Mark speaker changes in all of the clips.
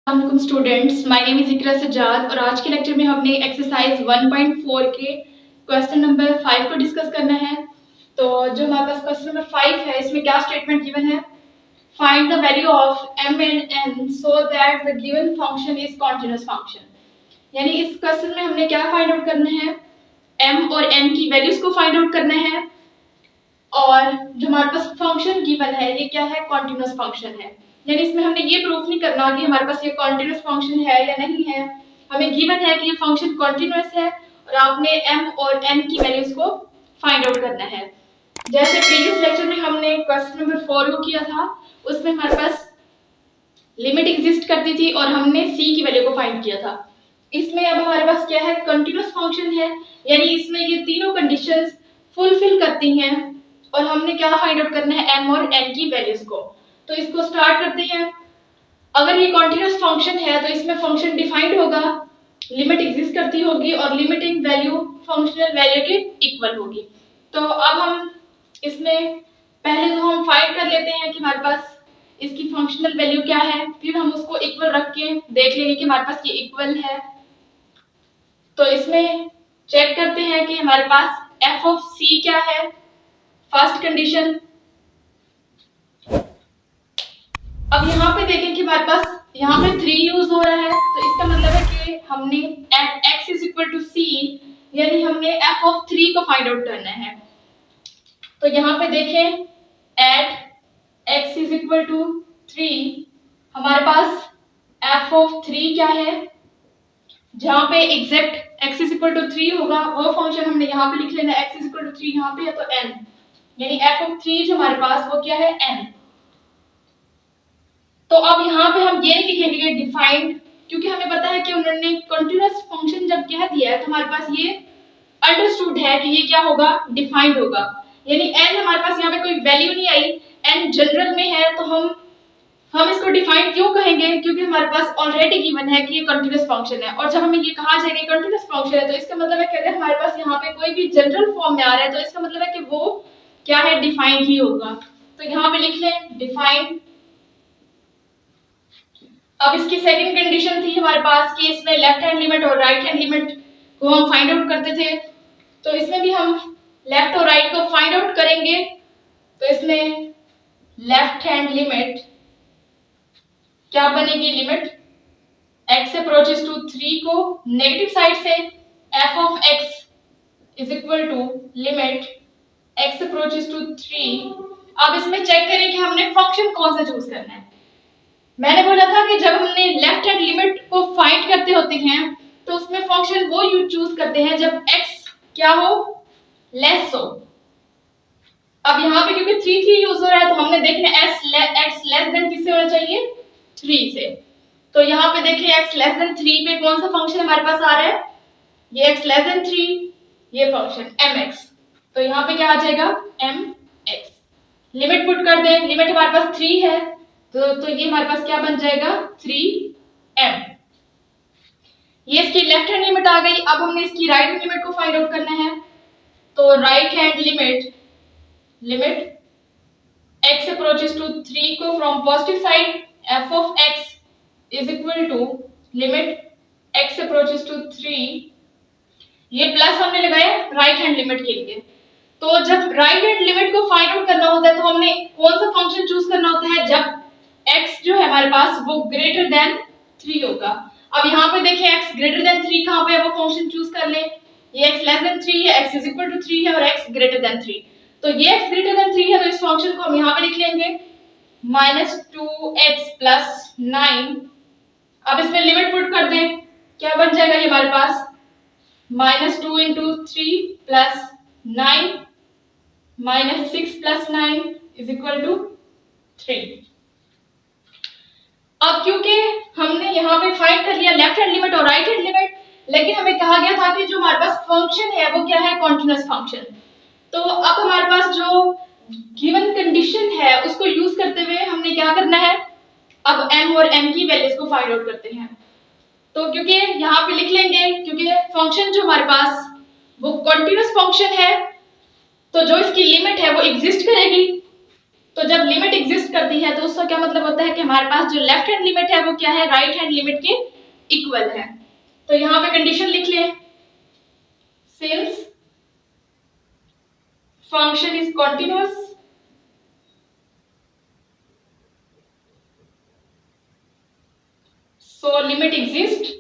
Speaker 1: अस्सलाम students, my name is इकरा सज्जाद और आज के लेक्चर में हमने एक्सरसाइज 1.4 के क्वेश्चन नंबर 5 को डिस्कस करना है। तो जो हमारे पास क्वेश्चन नंबर 5 है, इसमें क्या स्टेटमेंट गिवन है? Find the value of m and n so that the given function is continuous function. यानी इस क्वेश्चन में हमने क्या फाइंड आउट करना है? m और n की वैल्यूज को फाइंड आउट करना है और जो हमारे पास फंक्शन गिवन है ये क्या है? कॉन्टिन्यूअस फंक्शन है। यानी इसमें हमने ये प्रूफ नहीं करना कि हमारे पास ये कॉन्टिन्यूअस फंक्शन है या नहीं है। हमें गिवन है कि ये फंक्शन कॉन्टिन्यूअस है और आपने m और n की वैल्यूज को फाइंड आउट करना है। जैसे प्रीवियस लेक्चर में हमने क्वेश्चन नंबर 4 को किया था, उसमें हमारे पास लिमिट एग्जिस्ट करती थी और हमने c की वैल्यू को फाइंड किया था। इसमें अब हमारे पास क्या है? कंटिन्यूअस फंक्शन है, यानी इसमें ये तीनों कंडीशंस फुलफिल करती हैं और हमने क्या फाइंड आउट करना है? m और n की वैल्यूज को। तो इसको स्टार्ट करते हैं। अगर ये कॉन्टिन्यूअस फंक्शन है तो इसमें फंक्शन डिफाइंड होगा, लिमिट एग्जिस्ट करती होगी और लिमिटिंग वैल्यू फंक्शनल वैल्यू के इक्वल होगी। तो अब हम इसमें पहले तो हम फाइंड कर लेते हैं कि हमारे पास इसकी फंक्शनल वैल्यू क्या है, फिर हम उसको इक्वल रख के देख लेंगे कि हमारे पास ये इक्वल है। तो इसमें चेक करते हैं कि हमारे पास f ऑफ c क्या है। फर्स्ट कंडीशन, अब यहाँ पे देखें कि हमारे पास यहाँ पे 3 यूज हो रहा है, तो इसका मतलब है कि हमने x is equal to c, यानी हमने f ऑफ 3 को फाइंड आउट करना है। तो यहाँ पे देखें at x is equal to 3, हमारे पास f ऑफ 3 क्या है? जहाँ पे exact x is equal to 3 होगा वो फंक्शन हमने यहाँ पे लिख लेना x इज इक्वल टू 3, यहाँ पे है तो n, यानी f ऑफ 3 जो हमारे पास वो क्या है? n। तो अब यहाँ पे हम ये लिखेंगे डिफाइंड, क्योंकि हमें पता है कि उन्होंने कंटीन्यूअस फंक्शन जब कह दिया है तो हमारे पास ये अंडरस्टूड है कि ये क्या होगा? डिफाइंड होगा। यानी n हमारे पास यहाँ पे कोई वैल्यू नहीं आई, n जनरल में है, तो हम इसको डिफाइंड क्यों कहेंगे? क्योंकि हमारे पास ऑलरेडी गिवन है कि ये कंटीन्यूअस फंक्शन है और जब हमें ये कहा जाएगा कंटीन्यूअस फंक्शन है तो इसका मतलब है कि अगर हमारे पास यहाँ पे कोई भी जनरल फॉर्म में आ रहा है तो इसका मतलब है कि वो क्या है? डिफाइंड ही होगा। तो यहाँ पे लिख लें डिफाइंड। अब इसकी सेकंड कंडीशन थी हमारे पास कि इसमें लेफ्ट हैंड लिमिट और राइट हैंड लिमिट को हम फाइंड आउट करते थे, तो इसमें भी हम लेफ्ट और राइट को फाइंड आउट करेंगे। तो इसमें लेफ्ट हैंड लिमिट क्या बनेगी? लिमिट x अप्रोचेस टू 3 को नेगेटिव साइड से f of x is equal to limit x approaches to 3। अब इसमें चेक करें कि हमने फंक्शन कौन सा चूज करना है। मैंने बोला था कि जब हमने लेफ्ट हैंड लिमिट को फाइंड करते होते हैं तो उसमें फंक्शन वो चूज करते हैं जब x क्या हो? लेस हो। अब यहाँ पे क्योंकि 3 यूज हो रहा है तो हमने देखना x लेस देन किससे होना चाहिए? 3 से। तो यहाँ पे देखिए x लेस देन 3 पे कौन सा फंक्शन हमारे पास आ रहा है? ये x लेस देन 3, ये फंक्शन mx। तो यहाँ पे क्या आ जाएगा? mx। लिमिट पुट कर दें, लिमिट हमारे पास 3 है तो ये हमारे पास क्या बन जाएगा? 3m। ये इसकी लेफ्ट हैंड लिमिट आ गई। अब हमने इसकी राइट हैंड लिमिट को फाइंड आउट करना है। तो right hand limit x approaches to 3 को from positive side f of x is equal to limit x approaches to 3, ये प्लस हमने लगाया राइट हैंड लिमिट के लिए। तो जब राइट हैंड लिमिट को फाइंड आउट करना होता है तो हमने कौन सा फंक्शन चूज करना होता है? जब x जो है हमारे पास वो ग्रेटर देन 3 होगा। अब यहाँ पे देखिए x ग्रेटर देन 3 कहाँ पे है? वो फंक्शन चूज कर ले। ये x लेस देन 3 है, x इज इक्वल टू 3 है और x ग्रेटर देन 3। तो ये x ग्रेटर देन 3 है तो इस फंक्शन को हम यहाँ पे लिख लेंगे -2x प्लस 9। अब इसमें लिमिट पुट कर दें, क्या बन जाएगा ये हमारे पास? -2 into 3 plus 9 -6 plus 9 is equal to 3। अब क्योंकि हमने यहाँ पे फाइंड कर लिया लेफ्ट हैंड लिमिट और राइट हैंड लिमिट, लेकिन हमें कहा गया था कि जो हमारे पास फंक्शन है वो क्या है? Continuous function. तो अब हमारे पास जो गिवन कंडीशन है उसको यूज करते हुए हमने क्या करना है? अब m और n की वैल्यूज को फाइंड आउट करते हैं। तो क्योंकि यहाँ पे लिख लेंगे, क्योंकि फंक्शन जो हमारे पास वो कॉन्टिन्यूअस फंक्शन है तो जो इसकी लिमिट है वो एग्जिस्ट करेगी तो जब लिमिट एग्जिस्ट करती है तो उसका क्या मतलब होता है कि हमारे पास जो लेफ्ट हैंड लिमिट है वो क्या है, राइट हैंड लिमिट के इक्वल है। तो यहाँ पे कंडीशन लिख लें, since function is continuous so limit exist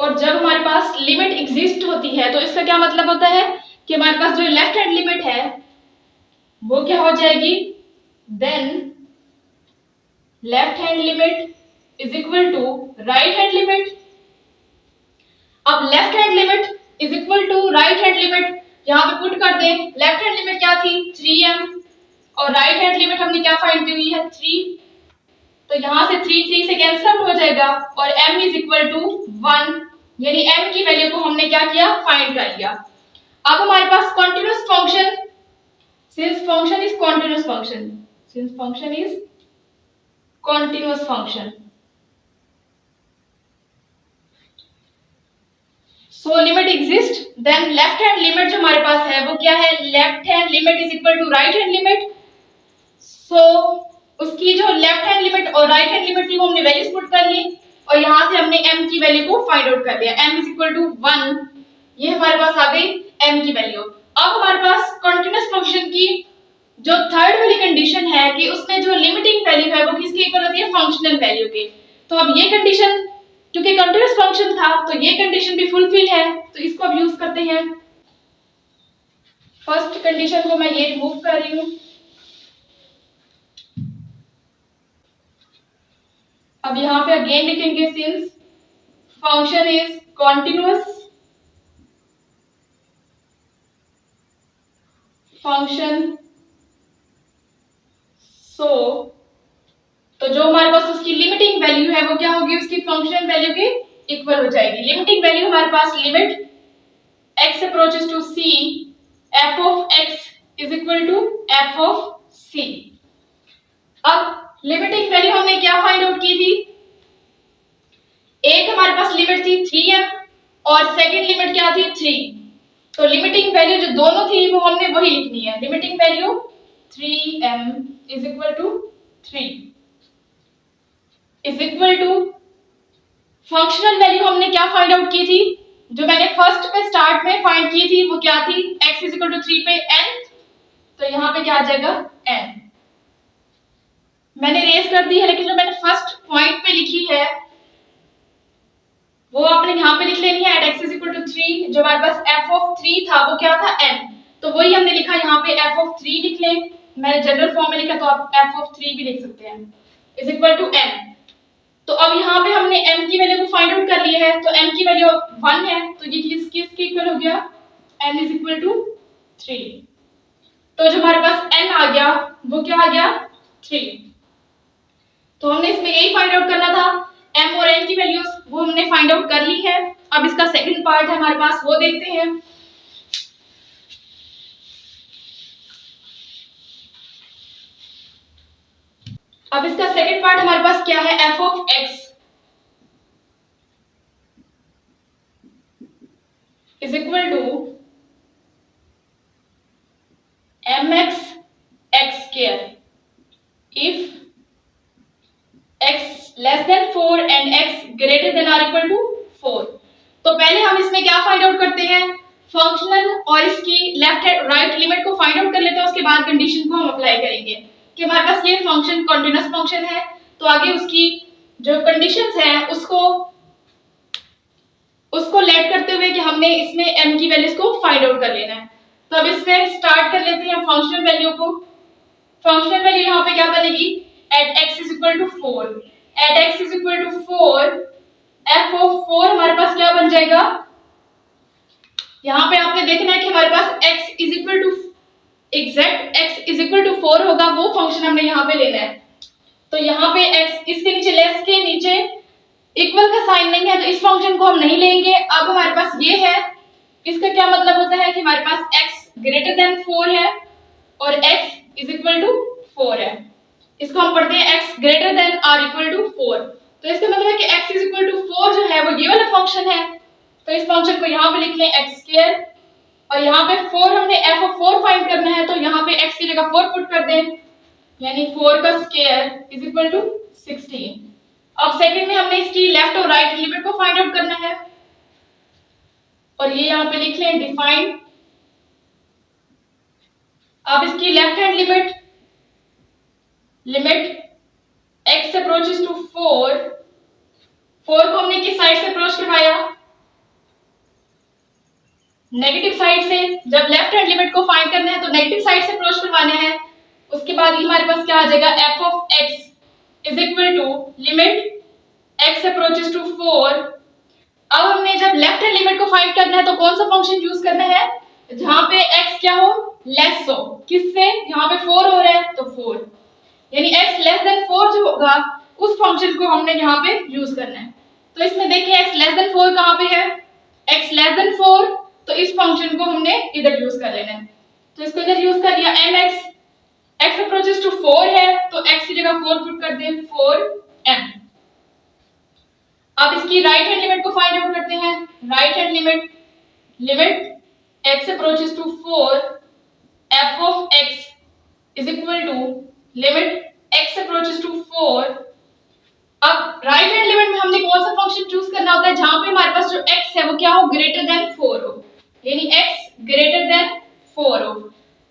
Speaker 1: और जब हमारे पास लिमिट एग्जिस्ट होती है तो इसका क्या मतलब होता है कि हमारे पास जो लेफ्ट हैंड लिमिट है वो क्या हो जाएगी, then left hand limit is equal to right hand limit. अब left hand limit is equal to right hand limit यहाँ पे पुट कर दें। लेफ्ट हैंड लिमिट क्या थी 3m और राइट हैंड लिमिट हमने क्या फाइंड की हुई है 3, तो यहाँ से 3 से कैंसिल आउट हो जाएगा और m इज इक्वल टू 1, यानी m की वैल्यू को हमने क्या किया, फाइंड कर लिया। अब हमारे पास continuous function, since function is continuous function, since function is continuous function, so limit exist, then left hand limit जो हमारे पास है वो क्या है, left hand limit is equal to right hand limit. So उसकी जो लेफ्ट हैंड लिमिट और राइट हैंड लिमिट थी वो हमने वैल्यूज पुट कर ली और यहाँ से हमने m की वैल्यू को फाइंड आउट कर लिया, m इज इक्वल टू 1, ये हमारे पास आ गई m की वैल्यू। अब हमारे पास कॉन्टिन्यूअस फंक्शन की जो थर्ड वाली कंडीशन है कि उसमें जो लिमिटिंग वैल्यू है वो किसके इक्वल होती है, फंक्शनल वैल्यू के। तो अब ये कंडीशन क्योंकि कंटिन्यूअस फंक्शन था तो ये कंडीशन भी फुलफिल है, तो इसको अब यूज करते हैं। फर्स्ट कंडीशन को मैं ये रिमूव कर रही हूं। अब यहाँ पे अगेन लिखेंगे since function is continuous, function सो तो जो हमारे पास उसकी लिमिटिंग वैल्यू है वो क्या होगी, उसकी फंक्शनल वैल्यू के इक्वल हो जाएगी। लिमिटिंग वैल्यू हमारे पास limit x approaches to c f of x is equal to f of c। अब लिमिटिंग वैल्यू हमने क्या फाइंड आउट की थी, एक हमारे पास लिमिट थी 3m और सेकंड लिमिट क्या थी 3, तो लिमिटिंग वैल्यू जो दोनों थी वो हमने वही लिखनी है। Limiting value 3m is equal to 3 is equal to functional value हमने क्या फाइंड आउट की थी, जो मैंने फर्स्ट पे स्टार्ट में फाइंड की थी वो क्या थी, x इज इक्वल टू 3 पे n, तो यहाँ पे क्या आ जाएगा n। मैंने रेस कर दी है लेकिन जो मैंने फर्स्ट पॉइंट पे लिखी है वो आपने यहाँ पे लिख लेनी है, at x is equal to 3, जो हमारे पास f ऑफ 3 था वो क्या था n, तो वही हमने लिखा यहाँ पे f ऑफ 3 लिख लें। मैंने जनरल फॉर्म में लिखा तो आप f ऑफ 3 भी लिख सकते हैं, इज इक्वल टू n। तो अब यहाँ पे हमने m की वैल्यू को फाइंड आउट कर लिया है, तो m की वैल्यू 1 है, तो ये किसके इक्वल हो गया, n इज इक्वल टू 3। तो जो हमारे पास n आ गया वो क्या आ गया 3। तो हमने इसमें यही फाइंड आउट करना था, m और n की वैल्यूज वो हमने फाइंड आउट कर ली है। अब इसका सेकंड पार्ट है हमारे पास, वो देखते हैं। अब इसका सेकंड पार्ट हमारे पास क्या है, f of x is equal to mx x square if x less than 4 and x greater than or equal to 4। तो पहले हम इसमें क्या फाइंड आउट करते हैं, फंक्शनल और इसकी लेफ्ट राइट लिमिट को फाइंड आउट कर लेते हैं, उसके बाद कंडीशन को हम अप्लाई करेंगे कि हमारे पास ये फंक्शन कॉन्टिन्यूअस फंक्शन है, तो आगे उसकी जो कंडीशंस हैं उसको लेट करते हुए कि हमने इसमें m की वैल्यूज को फाइंड आउट कर लेना है। तो अब इसमें स्टार्ट कर लेते हैं फंक्शनल वैल्यू को। फंक्शनल वैल्यू यहाँ पे क्या बनेगी, at x is equal to 4, at x is equal to 4 f of 4 हमारे पास क्या बन जाएगा, यहाँ पे आपने देखना है कि हमारे पास x is equal to exact x is equal to 4 होगा, वो फंक्शन हमने यहाँ पे लेना है। तो यहाँ पे x इसके नीचे लेस के नीचे इक्वल का साइन नहीं है, तो इस फंक्शन को हम नहीं लेंगे। अब हमारे पास ये है, इसका क्या मतलब होता है कि हमारे पास x ग्रेटर देन 4 है और x इज इक्वल टू 4 है। इसको हम पढ़ते हैं x greater than or equal to 4। तो इसका मतलब है कि x इज इक्वल टू 4 जो है वो ये वाला फंक्शन है। तो इस फंक्शन को यहाँ पे लिख लें x स्क्वायर, और यहाँ पे 4 हमने f ऑफ 4 फाइंड करना है, तो यहाँ पे x की जगह 4 पुट कर दें, यानी 4 का स्क्वायर इज इक्वल टू 16। अब सेकंड में हमने इसकी लेफ्ट और राइट लिमिट को फाइंड आउट करना है, और ये यहाँ पे लिख लें डिफाइन। अब इसकी left hand limit x approaches to 4 को हमने किस साइड से अप्रोच करवाया, नेगेटिव साइड से। जब लेफ्ट हैंड लिमिट को फाइंड करना है तो नेगेटिव साइड से अप्रोच करवाना है। उसके बाद ही हमारे पास क्या आ जाएगा, f of x is equal to limit x approaches to 4। अब हमने जब लेफ्ट हैंड लिमिट को फाइंड करना है तो कौन सा फंक्शन यूज करना है, जहां पे x क्या हो, लेस हो, किससे, यहाँ पे 4 हो रहा है तो 4, यानी x लेस देन 4 जो होगा उस फंक्शन को हमने यहाँ पे यूज करना है। तो इसमें देखिए x लेस देन 4 कहाँ पे है, x लेस देन 4, तो इस फंक्शन को हमने इधर यूज कर लेना है। तो इसको इधर यूज कर लिया, mx, x अप्रोचेस टू 4 है तो x की जगह 4 पुट कर दें, 4m। अब इसकी राइट हैंड लिमिट को फाइंड आउट करते हैं। Right hand limit x approaches to 4 f of x is equal to limit x approaches to 4। अब राइट हैंड लिमिट में हमने कौन सा फंक्शन चूज करना होता है, जहां पे हमारे पास जो x है वो क्या हो, ग्रेटर देन 4 हो, यानी x ग्रेटर देन 4 हो।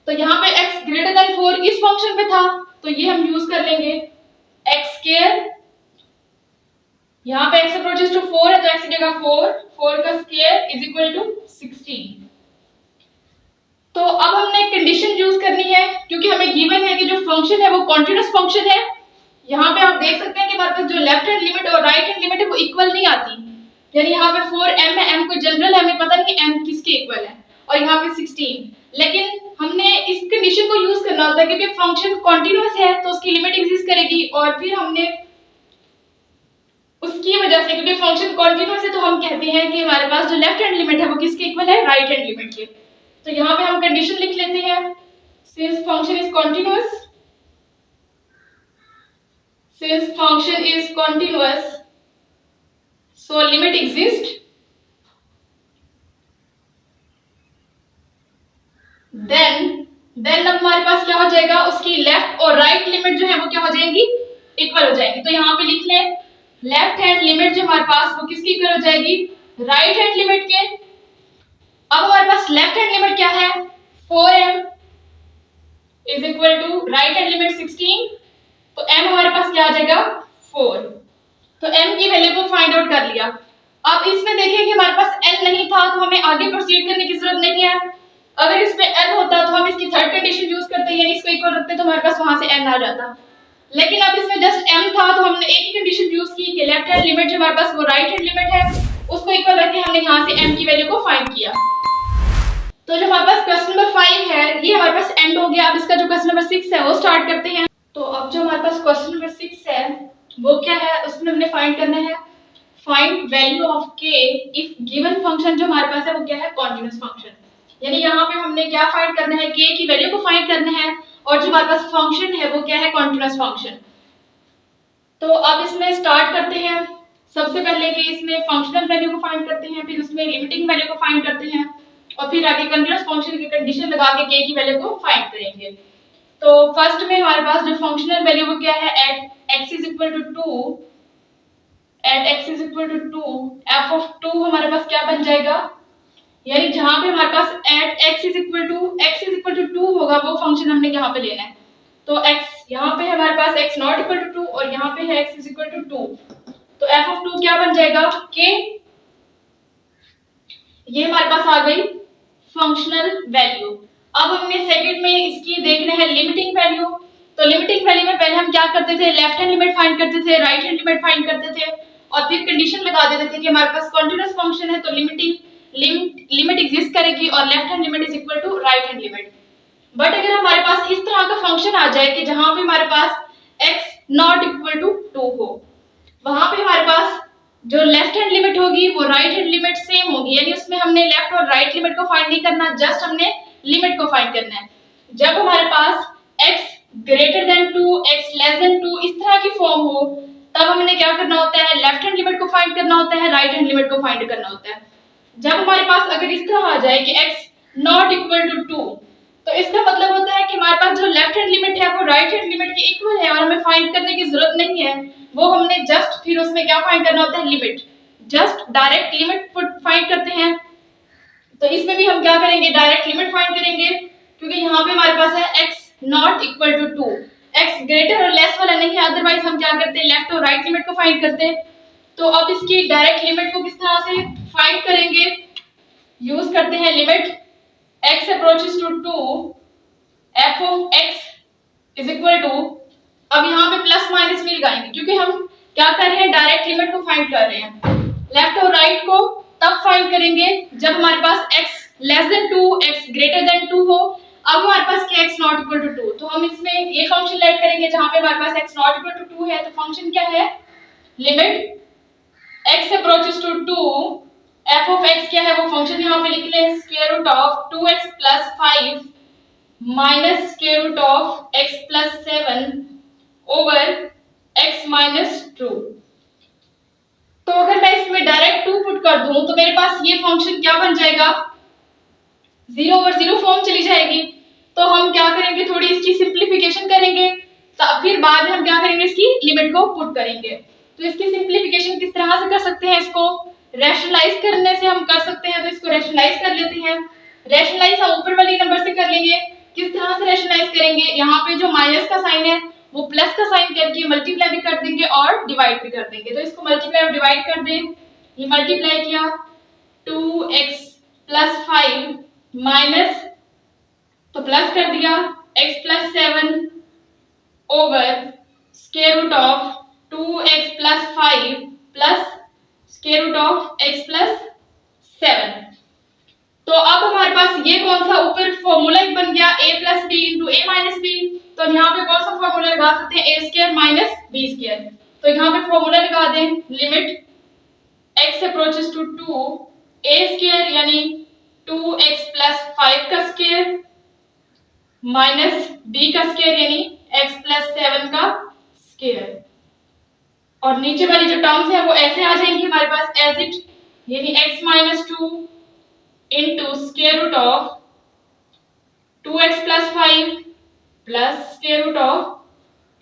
Speaker 1: तो यहाँ पे x ग्रेटर देन 4 इस फंक्शन पे था, तो ये हम यूज कर लेंगे x स्क्वायर। यहाँ पे x अप्रोचेस टू 4 है तो x की जगह 4 का स्क्वायर इज इक्वल टू 16। तो अब हमने एक कंडीशन यूज करनी है, क्योंकि हमें गिवन है कि जो फंक्शन है वो कॉन्टिन्यूअस फंक्शन है। यहाँ पे आप देख सकते हैं कि हमारे पास जो लेफ्ट हैंड लिमिट और राइट हैंड लिमिट है वो इक्वल नहीं आती, यानी यहाँ पे 4m है, m को जनरल है, हमें पता नहीं m किसके इक्वल है, और यहाँ पे 16। लेकिन हमने इस कंडीशन को यूज करना होता है क्योंकि फंक्शन कॉन्टिन्यूअस है तो उसकी लिमिट एग्जिस्ट करेगी, और फिर हमने उसकी वजह से, क्योंकि फंक्शन कॉन्टिन्यूअस है तो हम कहते हैं कि हमारे पास जो लेफ्ट हैंड लिमिट है वो किसके इक्वल है, राइट हैंड लिमिट के। तो यहाँ पे हम कंडीशन लिख लेते हैं, since function is continuous, since function is continuous so limit exists, then अब हमारे पास क्या हो जाएगा, उसकी लेफ्ट और राइट लिमिट जो है वो क्या हो जाएंगी, इक्वल हो जाएगी। तो यहाँ पे लिख लें लेफ्ट हैंड लिमिट जो हमारे पास वो किसकी इक्वल हो जाएगी, राइट हैंड लिमिट के। अब हमारे पास लेफ्ट हैंड लिमिट क्या है, 4m is equal to right hand limit 16, तो m हमारे पास क्या आ जाएगा, 4। तो m की वैल्यू को फाइंड आउट कर लिया। अब इसमें देखिए कि हमारे पास n नहीं था तो हमें आगे प्रोसीड करने की जरूरत नहीं है। अगर इसमें n होता तो हम इसकी थर्ड कंडीशन यूज करते, यानी इसको इक्वल रखते तो हमारे पास वहां से n आ जाता। लेकिन अब इसमें जस्ट m था तो हमने एक ही कंडीशन यूज की कि लेफ्ट हैंड लिमिट जो हमारे पास वो राइट हैंड लिमिट है, उसको इक्वल रख के हमने यहाँ से m की वैल्यू को फाइंड किया। तो जो हमारे पास क्वेश्चन नंबर 5 है ये हमारे पास एंड हो गया। अब इसका जो क्वेश्चन नंबर 6 है वो स्टार्ट करते हैं। तो अब जो हमारे पास क्वेश्चन नंबर 6 है वो क्या है, उसमें हमने फाइंड करना है find value of k if given function जो हमारे पास है वो क्या है, कॉन्टिन्यूअस फंक्शन। यानी यहाँ पे हमने क्या फाइंड करना है, k की वैल्यू को फाइंड करना है, और जो हमारे पास फंक्शन है वो क्या है, कॉन्टिन्यूअस फंक्शन। तो अब इसमें स्टार्ट करते हैं। सबसे पहले कि इसमें फंक्शनल वैल्यू को फाइंड करते हैं, फिर उसमें लिमिटिंग वैल्यू को फाइंड करते हैं, और फिर आगे कंटीन्यूअस फंक्शन की कंडीशन लगा के k की वैल्यू को फाइंड करेंगे। तो फर्स्ट में हमारे पास जो फंक्शनल वैल्यू वो क्या है, at x is equal to 2 f of 2 हमारे पास क्या बन जाएगा, यानी जहां पे हमारे पास at x is equal to 2 होगा वो फंक्शन हमने यहाँ पे लेना है। तो x यहाँ पे हमारे पास x नॉट इक्वल टू 2 और यहाँ पे है x इज इक्वल टू 2, तो f ऑफ 2 क्या बन जाएगा, k। ये हमारे पास आ गई फंक्शनल वैल्यू। अब हमने सेकंड में इसकी देखना है लिमिटिंग वैल्यू। तो लिमिटिंग वैल्यू में पहले हम क्या करते थे, लेफ्ट हैंड लिमिट फाइंड करते थे, राइट हैंड लिमिट फाइंड करते थे, और फिर कंडीशन लगा देते थे कि हमारे पास कॉन्टिन्यूअस फंक्शन है तो लिमिट एग्जिस्ट करेगी और left hand limit is equal to right hand limit. But अगर हमारे पास इस तरह का फंक्शन आ जाए कि जहां पे हमारे पास x नॉट इक्वल टू 2 हो, वहां पे हमारे पास जो लेफ्ट हैंड लिमिट होगी वो राइट हैंड लिमिट सेम होगी, यानी उसमें हमने लेफ्ट और राइट लिमिट को फाइंड नहीं करना, जस्ट हमने लिमिट को फाइंड करना है। जब हमारे पास x greater then 2, x less than 2 इस तरह की फॉर्म हो, तब हमने क्या करना होता है, लेफ्ट हैंड लिमिट को फाइंड करना होता है, राइट हैंड लिमिट को फाइंड करना होता है। जब हमारे पास अगर इस तरह आ जाए कि x नॉट इक्वल टू 2, तो इसका मतलब होता है कि हमारे पास जो लेफ्ट हैंड लिमिट है वो राइट हैंड लिमिट के इक्वल है और हमें फाइंड करने की जरूरत नहीं है। वो हमने जस्ट फिर उसमें क्या फाइंड करना होता है, limit, just direct limit find करते हैं। तो इसमें भी हम क्या करेंगे, डायरेक्ट लिमिट फाइंड करेंगे, क्योंकि यहाँ पे हमारे पास है x not equal to 2, x greater और लेस वाला नहीं है, अदरवाइज हम क्या करते हैं, लेफ्ट और राइट लिमिट को फाइंड करते हैं। तो अब इसकी डायरेक्ट लिमिट को किस तरह से फाइंड करेंगे, यूज करते हैं limit x approaches to 2 f of x is equal to, अब यहाँ पे प्लस माइनस भी लगाएंगे क्योंकि हम क्या कर रहे हैं, डायरेक्ट लिमिट को फाइंड कर रहे हैं। लेफ्ट और राइट को तब फाइंड करेंगे जब हमारे पास x less than 2, x greater then 2 हो। अब हमारे पास क्या, x नॉट इक्वल टू 2, तो हम इसमें ये फंक्शन लेट करेंगे जहां पे हमारे पास x नॉट इक्वल टू 2 है। तो फंक्शन क्या है, limit x approaches to 2 f of x क्या है, वो फंक्शन यहाँ पे लिख लें, square root of 2x plus 5 minus square root of x plus 7 over x minus 2। तो अगर मैं इसमें डायरेक्ट 2 पुट कर दूं तो मेरे पास ये फंक्शन क्या बन जाएगा, 0 ओवर 0 फॉर्म चली जाएगी। तो हम क्या करेंगे, थोड़ी इसकी सिंप्लीफिकेशन करेंगे, तो फिर बाद में हम क्या करेंगे, इसकी लिमिट को पुट करेंगे। तो इसकी सिंप्लीफिकेशन किस तरह से कर सकते हैं, इसको रैशनलाइज करने से हम कर सकते हैं। तो इसको रैशनलाइज कर लेते हैं। रैशनलाइज हम ऊपर वाली नंबर से कर लेंगे। किस तरह से रैशनलाइज करेंगे, यहाँ पे जो माइनस का साइन है वो प्लस का साइन करके मल्टीप्लाई भी कर देंगे और डिवाइड भी कर देंगे। तो इसको मल्टीप्लाई और डिवाइड कर दें, ये मल्टीप्लाई किया 2x प्लस 5 माइनस, तो प्लस कर दिया x plus 7 over square root of 2x plus 5 plus square root of x plus 7। तो अब हमारे पास ये कौन सा ऊपर फॉर्मूला बन गया, a plus B into A minus B. तो हम यहाँ पे कौन सा फॉर्मूला लगा सकते हैं, A square minus B square. तो यहाँ पे फॉर्मूला लगा दें, limit x approaches to 2 a square यानी 2x प्लस 5 का स्क्वायर माइनस b का स्क्वायर यानी x प्लस 7 का स्क्वायर। और नीचे वाली जो टर्म्स है वो ऐसे आ जाएंगी हमारे पास एज इट, यानी x minus 2 into square root of 2x plus 5 plus square root of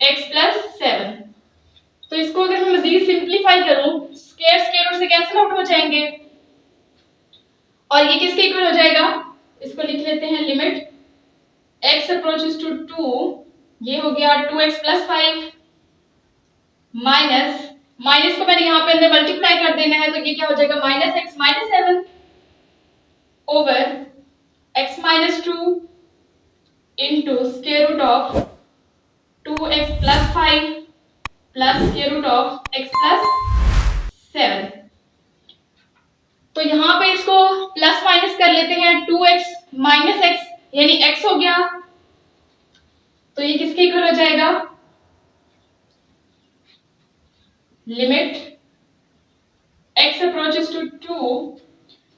Speaker 1: x plus 7। तो इसको अगर मैं मजीद सिंप्लीफाई करूं, स्क्वायर स्क्वायर रूट से कैंसिल आउट हो जाएंगे और ये किसके इक्वल हो जाएगा, इसको लिख लेते हैं लिमिट x अप्रोचेस टू 2, ये हो गया 2x प्लस 5 माइनस, माइनस को मैंने यहाँ पे अंदर मल्टीप्लाई कर देना है, तो ये क्या हो जाएगा, minus x minus 7 over x minus 2 into square root of 2x plus 5 plus square root of x plus 7। तो यहाँ पे इसको प्लस माइनस कर लेते हैं, 2x माइनस x यानी x हो गया, तो ये किसके इक्वल हो जाएगा, limit x approaches to 2,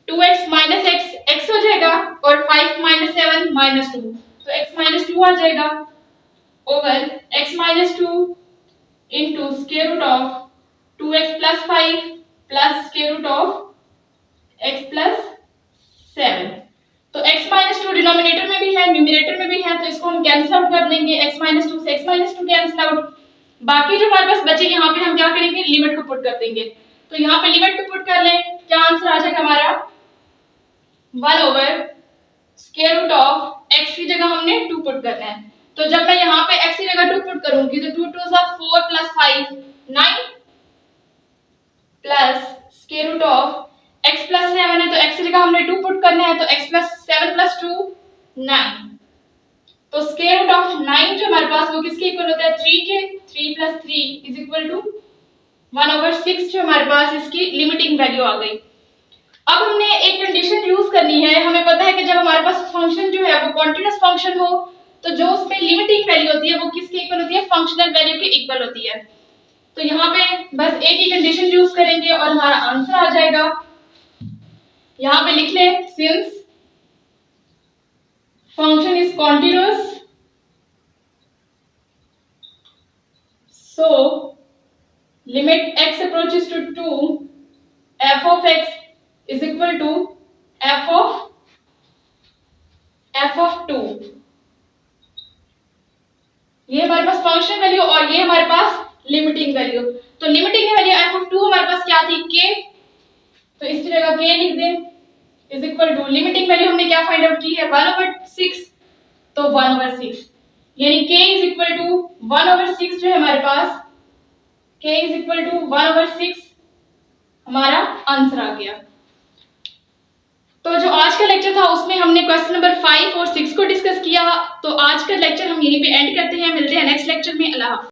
Speaker 1: 2x minus x हो जाएगा और 5 माइनस 7 माइनस 2, तो x माइनस 2 आ जाएगा over x minus 2 into square root of 2x plus 5 plus square root of x plus 7। तो x माइनस 2 डिनोमिनेटर में भी है, न्यूमरेटर में भी है, तो इसको हम कैंसिल आउट कर लेंगे, x माइनस 2 से x माइनस 2 कैंसिल आउट। बाकी जो हमारे पास बचे यहाँ पे हम क्या करेंगे, लिमिट को पुट कर देंगे। तो यहाँ पे लिमिट को पुट कर लें, क्या आंसर आ जाएगा हमारा 1 over square root of x की जगह हमने 2 पुट करना है। तो जब मैं यहाँ पे x की जगह 2 पुट करूंगी तो 2 2 4 plus 5 9 plus square root of x plus 7 है, तो x की जगह हमने 2 पुट करना है, तो x प्लस 7 प्लस 2 9। तो स्क्वायर रूट ऑफ 9 जो हमारे पास वो किसके इक्वल होता है, 3 के, 3 plus 3 is equal to 1 over 6 जो हमारे पास इसकी लिमिटिंग वैल्यू आ गई। अब हमने एक कंडीशन यूज करनी है। हमें पता है कि जब हमारे पास फंक्शन जो है वो कॉन्टिन्यूअस फंक्शन हो तो जो उसमें लिमिटिंग वैल्यू होती है वो किसके इक्वल होती है, फंक्शनल वैल्यू के इक्वल होती है। तो यहाँ पे बस एक ही कंडीशन यूज करेंगे और हमारा आंसर आ जाएगा। यहाँ पे लिख लें, since function is continuous so limit x approaches to 2 f of x is equal to f of 2। ये हमारे पास फंक्शन वैल्यू और ये हमारे पास लिमिटिंग वैल्यू। तो लिमिटिंग वैल्यू f of 2 हमारे पास क्या थी, k, तो इस जगह k लिख दें is equal to limiting value हमने क्या फाइंड आउट की है 1/6, तो 1/6 यानी k इज इक्वल टू 1/6 जो है हमारे पास k इज इक्वल टू 1/6 हमारा आंसर आ गया। तो जो आज का लेक्चर था उसमें हमने क्वेश्चन नंबर 5 और 6 को डिस्कस किया। तो आज का लेक्चर हम यहीं पे एंड करते हैं, मिलते हैं नेक्स्ट लेक्चर में। अल्लाह हाफ़िज़।